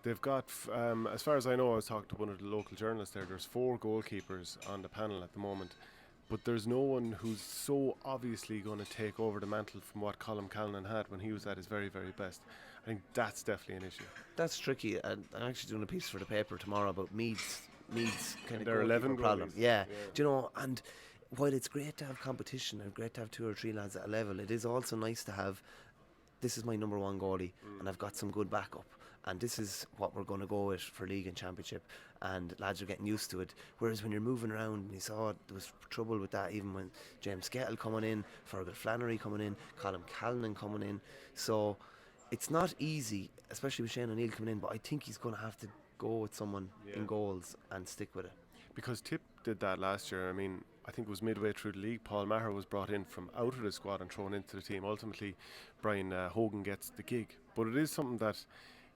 They've got, as far as I know, I was talking to one of the local journalists there, there's 4 goalkeepers on the panel at the moment, but there's no one who's so obviously going to take over the mantle from what Colm Callan had when he was at his very, very best. I think that's definitely an issue. That's tricky. I'm actually doing a piece for the paper tomorrow about Meads kind of There are 11 problem. goalies. Yeah. Do you know, and while it's great to have competition and great to have 2 or 3 lads at a level, it is also nice to have, this is my number 1 goalie and I've got some good backup. And this is what we're going to go with for league and championship, and lads are getting used to it. Whereas when you're moving around, you saw there was trouble with that even when James Gettle coming in, Fergal Flannery coming in, Colm Callan coming in. So it's not easy, especially with Shane O'Neill coming in, but I think he's going to have to go with someone in goals and stick with it. Because Tip did that last year. I mean, I think it was midway through the league, Paul Maher was brought in from out of the squad and thrown into the team. Ultimately, Brian Hogan gets the gig. But it is something that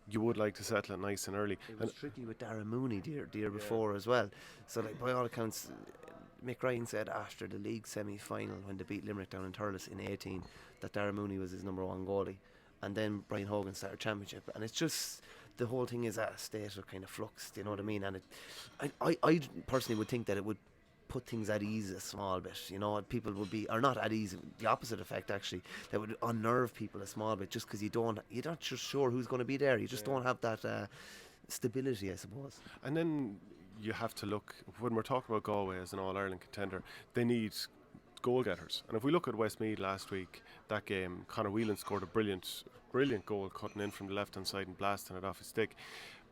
you would like to settle it nice and early. It was tricky with Darren Mooney the year before as well. So like, by all accounts, Mick Ryan said after the league semi-final when they beat Limerick down in Thurles in 18 that Darren Mooney was his number 1 goalie, and then Brian Hogan started championship, and it's just, the whole thing is at a state of kind of flux, do you know what I mean? And I personally would think that it would put things at ease a small bit, you know. People would be, or not at ease, the opposite effect actually, that would unnerve people a small bit, just because you're not just sure who's going to be there. You just don't have that stability, I suppose. And then you have to look, when we're talking about Galway as an All-Ireland contender, they need goal getters. And if we look at Westmeath last week, that game, Conor Whelan scored a brilliant goal, cutting in from the left hand side and blasting it off his stick.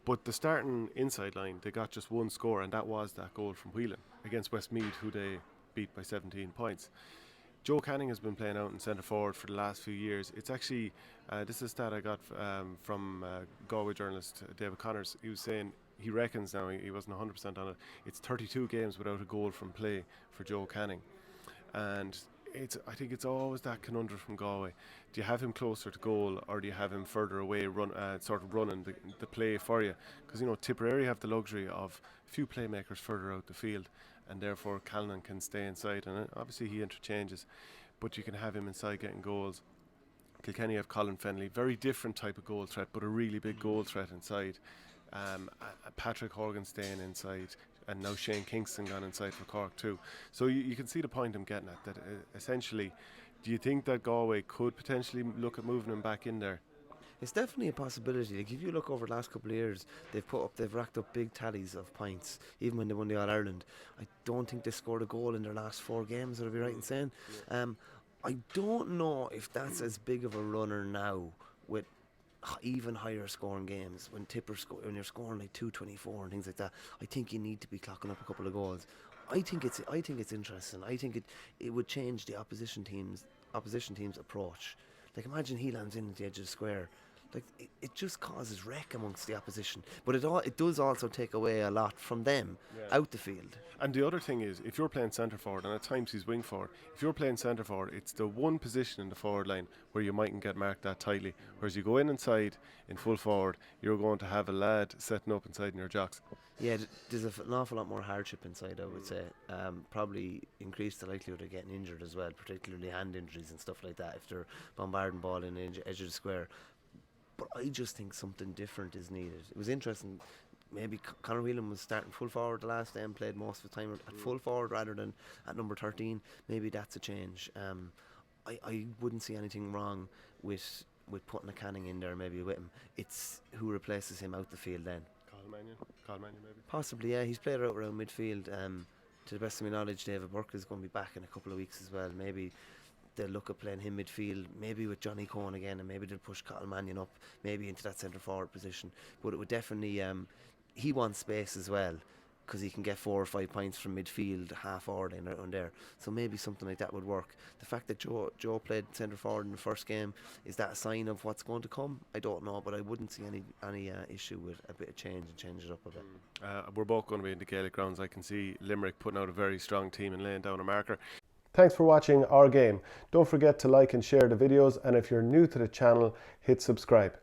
But the starting inside line, they got just 1 score, and that was that goal from Whelan against Westmeath, who they beat by 17 points. Joe Canning has been playing out in centre forward for the last few years. It's actually, this is a stat I got from Galway journalist David Connors. He was saying he reckons now, he wasn't 100% on it, it's 32 games without a goal from play for Joe Canning. And I think it's always that conundrum from Galway. Do you have him closer to goal, or do you have him further away, sort of running the play for you? Because, you know, Tipperary have the luxury of a few playmakers further out the field, and therefore Callan can stay inside, and obviously he interchanges, but you can have him inside getting goals. Kilkenny have Colin Fennelly, very different type of goal threat, but a really big goal threat inside. Patrick Horgan staying inside, and now Shane Kingston gone inside for Cork too. So you can see the point I'm getting at, that essentially, do you think that Galway could potentially look at moving him back in there? It's definitely a possibility. Like, if you look over the last couple of years, they've racked up big tallies of points, even when they won the All-Ireland. I don't think they scored a goal in their last 4 games, would I be right in saying? I don't know if that's as big of a runner now with even higher scoring games. When when you're scoring like 224 and things like that, I think you need to be clocking up a couple of goals. I think it's interesting. I think it would change the opposition team's approach. Like, imagine he lands in at the edge of the square. Like, it just causes wreck amongst the opposition. But it does also take away a lot from them out the field. And the other thing is, if you're playing centre forward, and at times he's wing forward, if you're playing centre forward, it's the one position in the forward line where you mightn't get marked that tightly. Whereas you go inside in full forward, you're going to have a lad setting up inside in your jocks. Yeah, there's an awful lot more hardship inside, I would say. Probably increase the likelihood of getting injured as well, particularly hand injuries and stuff like that, if they're bombarding ball in the edge of the square. But I just think something different is needed. It was interesting. Maybe Conor Whelan was starting full forward the last day and played most of the time at full forward rather than at number 13. Maybe that's a change. I wouldn't see anything wrong with putting a Canning in there, maybe with him. It's who replaces him out the field then. Carl Mannion maybe. Possibly, yeah. He's played out around midfield. To the best of my knowledge, David Burke is going to be back in a couple of weeks as well. Maybe they'll look at playing him midfield, maybe with Johnny Cohen again, and maybe they'll push Carl Mannion up, maybe into that centre forward position. But it would definitely, he wants space as well, because he can get 4 or 5 points from midfield, half forward and around there. So maybe something like that would work. The fact that Joe played centre forward in the first game, is that a sign of what's going to come? I don't know, but I wouldn't see any issue with a bit of change and change it up a bit. We're both going to be in the Gaelic grounds. I can see Limerick putting out a very strong team and laying down a marker. Thanks for watching Our Game. Don't forget to like and share the videos, and if you're new to the channel, hit subscribe.